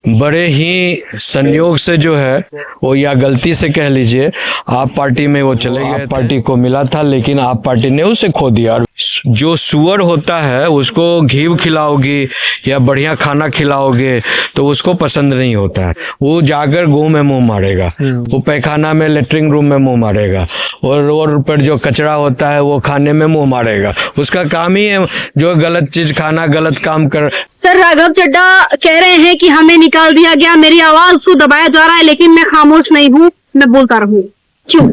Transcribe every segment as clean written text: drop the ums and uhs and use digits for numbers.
बड़े ही संयोग से जो है वो, या गलती से कह लीजिए, आप पार्टी में वो चले गए। पार्टी को मिला था लेकिन आप पार्टी ने उसे खो दिया। जो सुअर होता है उसको घी खिलाओगी या बढ़िया खाना खिलाओगे तो उसको पसंद नहीं होता है। वो जाकर गू में मुंह मारेगा, वो पैखाना में लेटरिंग रूम में मुंह मारेगा, और रोड पर जो कचरा होता है वो खाने में मुंह मारेगा। उसका काम ही है जो गलत चीज खाना, गलत काम कर। सर, राघव चड्ढा कह रहे हैं कि हमें निकाल दिया गया, मेरी आवाज को दबाया जा रहा है, लेकिन मैं खामोश नहीं हूँ, मैं बोलता रहूँ। क्यों?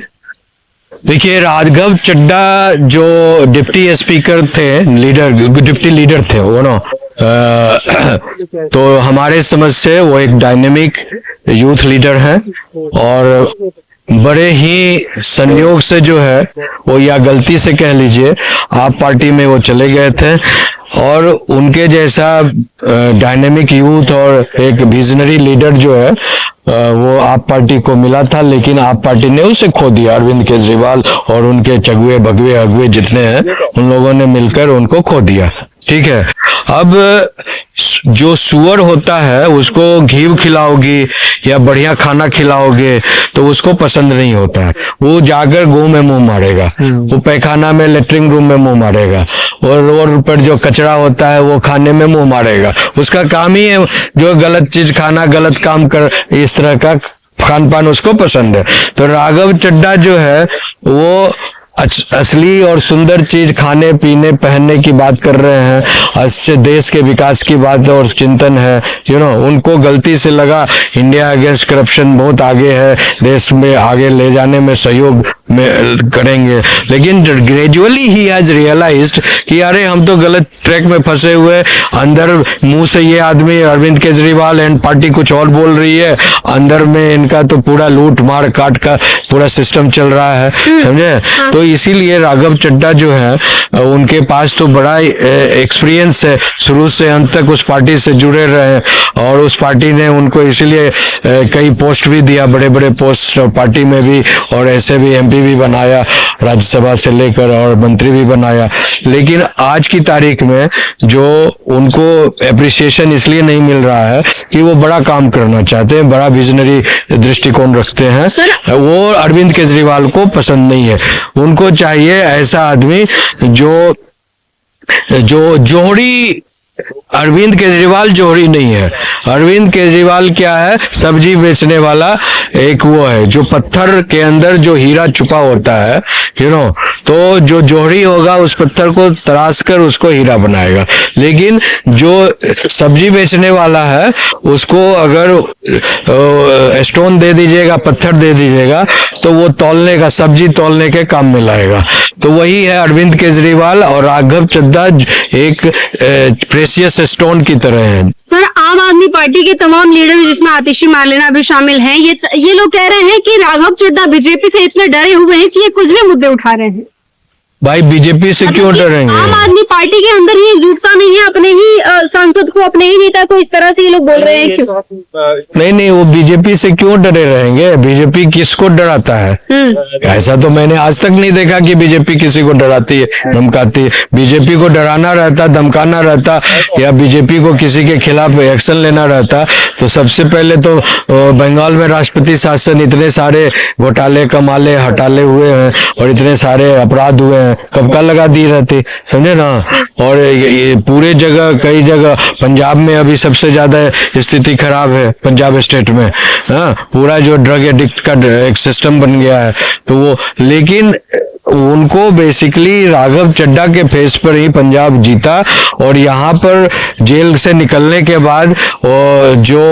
देखिए, राघव चड्ढा जो डिप्टी स्पीकर थे, डिप्टी लीडर थे वो ना, तो हमारे समझ से वो एक डायनेमिक यूथ लीडर है, और बड़े ही संयोग से जो है वो, या गलती से कह लीजिए, आप पार्टी में वो चले गए थे, और उनके जैसा डायनेमिक यूथ और एक विजनरी लीडर जो है वो आप पार्टी को मिला था, लेकिन आप पार्टी ने उसे खो दिया। अरविंद केजरीवाल और उनके चगुए भगवे अगवे जितने हैं उन लोगों ने मिलकर उनको खो दिया। ठीक है, अब जो सुअर होता है उसको घी खिलाओगी या बढ़िया खाना खिलाओगे तो उसको पसंद नहीं होता है। वो जाकर गू में मुंह मारेगा, वो पैखाना में लेटरिंग रूम में मुंह मारेगा, और रोड पर जो कचरा होता है वो खाने में मुंह मारेगा। उसका काम ही है जो गलत चीज खाना, गलत काम कर, इस तरह का खान पान उसको पसंद है। तो राघव चड्ढा जो है वो असली और सुंदर चीज खाने पीने पहनने की बात कर रहे हैं, अच्छे देश के विकास की बात और चिंतन है। उनको गलती से लगा इंडिया अगेंस्ट करप्शन बहुत आगे है, देश में आगे ले जाने में सहयोग में करेंगे, लेकिन ग्रेजुअली ही हैज रियलाइज्ड कि अरे हम तो गलत ट्रैक में फंसे हुए। अंदर मुंह से ये आदमी अरविंद केजरीवाल एंड पार्टी कुछ और बोल रही है, अंदर में इनका तो पूरा लूट मार काट का पूरा सिस्टम चल रहा है, समझे। तो इसीलिए राघव चड्ढा जो है उनके पास तो बड़ा एक्सपीरियंस है, शुरू से अंत तक उस पार्टी से जुड़े रहे, और उस पार्टी ने उनको इसीलिए कई पोस्ट भी दिया, बड़े बड़े पोस्ट पार्टी में भी, और ऐसे भी एमपी भी बनाया राज्यसभा से लेकर, और मंत्री भी बनाया। लेकिन आज की तारीख में जो उनको एप्रिसिएशन इसलिए नहीं मिल रहा है कि वो बड़ा काम करना चाहते हैं, बड़ा विजनरी दृष्टिकोण रखते हैं, वो अरविंद केजरीवाल को पसंद नहीं है। उनको चाहिए ऐसा आदमी जो जोहरी। अरविंद केजरीवाल जोहरी नहीं है। अरविंद केजरीवाल क्या है, सब्जी बेचने वाला एक वो है जो पत्थर के अंदर जो हीरा छुपा होता है, तो जो जोहरी होगा उस पत्थर को तराश कर उसको हीरा बनाएगा। लेकिन जो सब्जी बेचने वाला है उसको अगर स्टोन दे दीजिएगा, पत्थर दे दीजिएगा, तो वो तौलने का, सब्जी तौलने के काम में लाएगा। तो वही है अरविंद केजरीवाल, और राघव चड्ढा एक प्रेशियस स्टोन की तरह है। सर, आम आदमी पार्टी के तमाम लीडर जिसमें आतिशी मार्लेना भी शामिल हैं, ये लोग कह रहे हैं कि राघव चड्ढा बीजेपी से इतने डरे हुए हैं कि ये कुछ भी मुद्दे उठा रहे हैं। भाई, बीजेपी से क्यों डरेंगे? आम आदमी पार्टी के अंदर ये जुटता नहीं है, अपने ही सांसद को, अपने ही नेता को इस तरह से ये लोग बोल रहे हैं। क्यों? नहीं, वो बीजेपी से क्यों डरे रहेंगे? बीजेपी किसको डराता है? ऐसा तो मैंने आज तक नहीं देखा कि बीजेपी किसी को डराती है, धमकाती है। बीजेपी को डराना रहता, धमकाना रहता, या बीजेपी को किसी के खिलाफ एक्शन लेना रहता तो सबसे पहले तो बंगाल में राष्ट्रपति शासन, इतने सारे घोटाले कमाले हटाले हुए हैं और इतने सारे अपराध हुए हैं, कब का लगा दी रहती, समझे ना। और ये पूरे जगह, कई जगह, पंजाब में अभी सबसे ज्यादा स्थिति खराब है, पंजाब स्टेट में। पूरा जो ड्रग एडिक्ट का एक सिस्टम बन गया है, तो वो, लेकिन उनको बेसिकली राघव चड्ढा के फेस पर ही पंजाब जीता। और यहाँ पर जेल से निकलने के बाद जो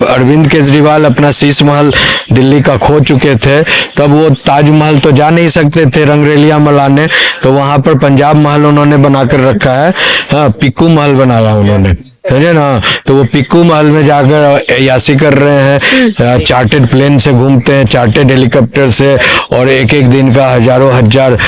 अरविंद केजरीवाल अपना शीश महल दिल्ली का खो चुके थे, तब वो ताजमहल तो जा नहीं सकते थे रंगरेलियां मनाने, तो वहां पर पंजाब महल उन्होंने बनाकर रखा है। हाँ, पिक्कू महल बनाया उन्होंने, समझे ना। तो वो पिक्कू महल में जाकर अय्याशी कर रहे हैं, चार्टेड प्लेन से घूमते हैं, चार्टेड हेलीकॉप्टर से, और एक एक दिन का हजारों हजार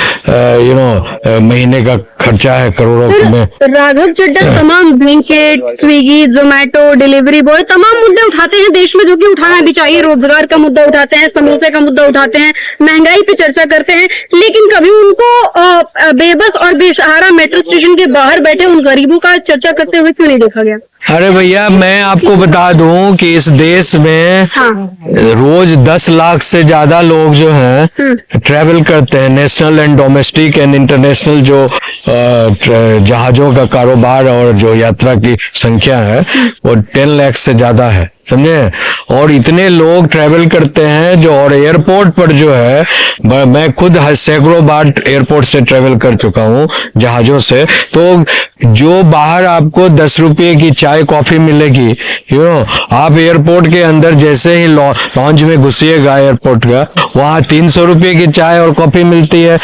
महीने का खर्चा है, करोड़ों में। राघव चड्ढा तमाम Blinkit, Swiggy, Zomato, delivery boy, तमाम मुद्दे उठाते हैं देश में, जो कि उठाना भी चाहिए। रोजगार का मुद्दा उठाते हैं, समोसे का मुद्दा उठाते हैं, महंगाई पे चर्चा करते हैं, लेकिन कभी उनको बेबस और बेसहारा मेट्रो स्टेशन के बाहर बैठे उन गरीबों का चर्चा करते हुए क्यों नहीं देखा गया? अरे भैया मैं आपको बता दूं कि इस देश में हाँ। रोज 10 लाख से ज्यादा लोग जो हैं ट्रैवल करते हैं। National and domestic and international जो जहाजों का कारोबार और जो यात्रा की संख्या है वो 10 लाख से ज्यादा है, समझे। और इतने लोग ट्रैवल करते हैं जो, और एयरपोर्ट पर जो है मैं खुद सैकड़ों बार एयरपोर्ट से ट्रैवल कर चुका हूँ जहाजों से। तो जो बाहर आपको 10 रुपये की चाय कॉफी मिलेगी, आप एयरपोर्ट के अंदर जैसे ही लॉन्च में घुसिएगा एयरपोर्ट का, वहाँ 300 रुपये की चाय और कॉफी मिलती है,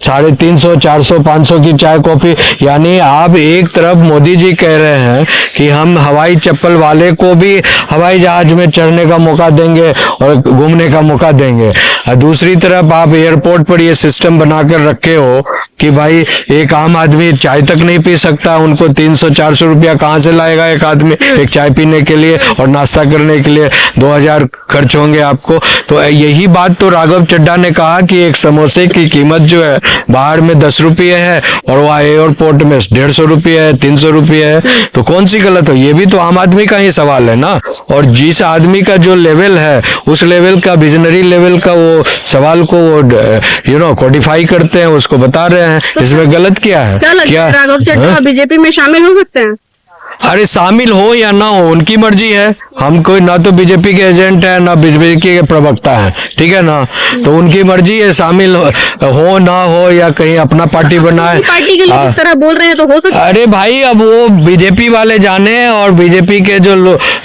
350, 400, 500 की चाय कॉफी। यानी आप एक तरफ मोदी जी कह रहे हैं कि हम हवाई चप्पल वाले को भी हवाई जहाज में चढ़ने का मौका देंगे और घूमने का मौका देंगे, और दूसरी तरफ आप एयरपोर्ट पर ये सिस्टम बनाकर रखे हो कि भाई एक आम आदमी चाय तक नहीं पी सकता, उनको 300, 400 रुपया कहाँ से लाएगा एक आदमी एक चाय पीने के लिए, और नाश्ता करने के लिए 2000 खर्च होंगे आपको। तो यही बात तो राघव चड्ढा ने कहा कि एक समोसे की कीमत जो है बाहर में 10 रुपये है और वहाँ एयरपोर्ट में 150 रुपये है, 300 रुपये है। तो कौन सी गलत हो? ये भी तो आम आदमी का ही सवाल है ना। और जिस आदमी का जो लेवल है उस लेवल का, विजनरी लेवल का वो सवाल को वो कोडिफाई करते हैं, उसको बता रहे हैं। तो इसमें गलत क्या है? क्या लगता है राघव चड्ढा बीजेपी में शामिल हो सकते हैं? अरे शामिल हो या ना हो उनकी मर्जी है। हम कोई ना तो बीजेपी के एजेंट है ना बीजेपी के प्रवक्ता है, ठीक है ना। तो उनकी मर्जी है, शामिल हो ना हो या कहीं अपना पार्टी बनाए। पार्टी के लोग इस तरह बोल रहे हैं तो हो सकता है। अरे भाई अब वो बीजेपी वाले जाने और बीजेपी के जो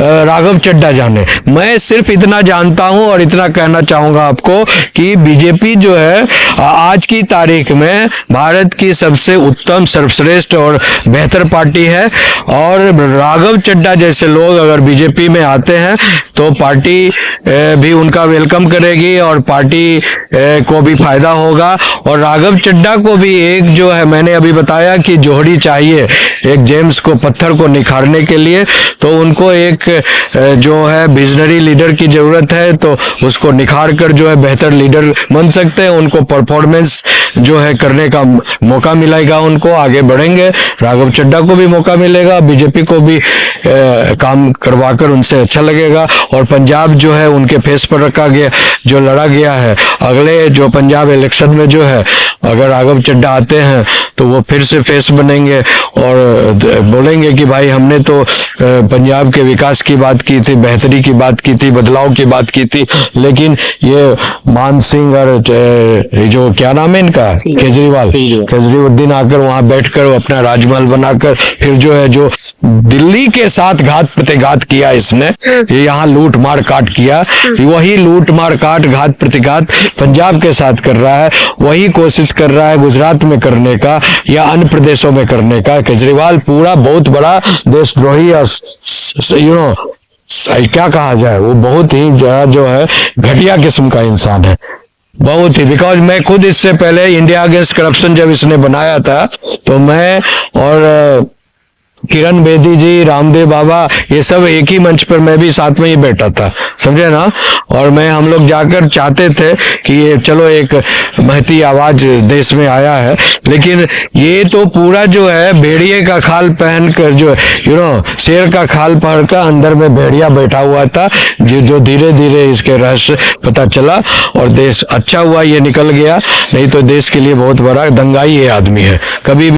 राघव चड्ढा जाने। मैं सिर्फ इतना जानता हूं और इतना कहना चाहूंगा आपको कि बीजेपी जो है आज की तारीख में भारत की सबसे उत्तम, सर्वश्रेष्ठ और बेहतर पार्टी है। और राघव चड्ढा जैसे लोग अगर बीजेपी में आते हैं तो पार्टी भी उनका वेलकम करेगी और पार्टी को भी फायदा होगा। और राघव चड्ढा को भी एक जो है, मैंने अभी बताया कि जोहरी चाहिए एक जेम्स को, पत्थर को निखारने के लिए, तो उनको एक जो है विजनरी लीडर की जरूरत है। तो उसको निखार कर जो है बेहतर लीडर बन सकते हैं। उनको परफॉर्मेंस जो है करने का मौका मिलेगा, उनको आगे बढ़ेंगे। राघव चड्ढा को भी मौका मिलेगा, बीजेपी को भी काम करवाकर उनसे अच्छा लगेगा। और पंजाब जो है उनके फेस पर रखा गया, जो लड़ा गया है अगले जो पंजाब इलेक्शन में जो है, अगर राघव चड्ढा आते हैं तो वो फिर से फेस बनेंगे और बोलेंगे कि भाई हमने तो पंजाब के विकास की बात की थी, बेहतरी की बात की थी, बदलाव की बात की थी, लेकिन ये मान सिंह और जो क्या नाम है इनका, केजरीवाल आकर वहां बैठकर अपना राजमहल बनाकर फिर जो है जो दिल्ली के साथ घात प्रतिघात किया इसने, यहाँ लूट मार काट किया, वही लूट मार काट घात प्रतिघात पंजाब के साथ कर रहा है। वही कोशिश कर रहा है गुजरात में करने का या अन्य प्रदेशों में करने का। केजरीवाल पूरा बहुत बड़ा देशद्रोही, क्या कहा जाए, वो बहुत ही जो है घटिया किस्म का इंसान है, बहुत ही। बिकॉज मैं खुद इससे पहले इंडिया अगेंस्ट करप्शन जब इसने बनाया था तो मैं और किरण बेदी जी, रामदेव बाबा, ये सब एक ही मंच पर मैं भी साथ में ही बैठा था, समझे ना। और हम लोग जाकर चाहते थे कि ये चलो एक महती आवाज देश में आया है, लेकिन ये तो पूरा जो है भेड़िए का खाल पहनकर जो शेर का खाल पहनकर अंदर में भेड़िया बैठा हुआ था, जो धीरे धीरे इसके रहस्य पता चला और देश अच्छा हुआ ये निकल गया, नहीं तो देश के लिए बहुत बड़ा दंगाई ये आदमी है। कभी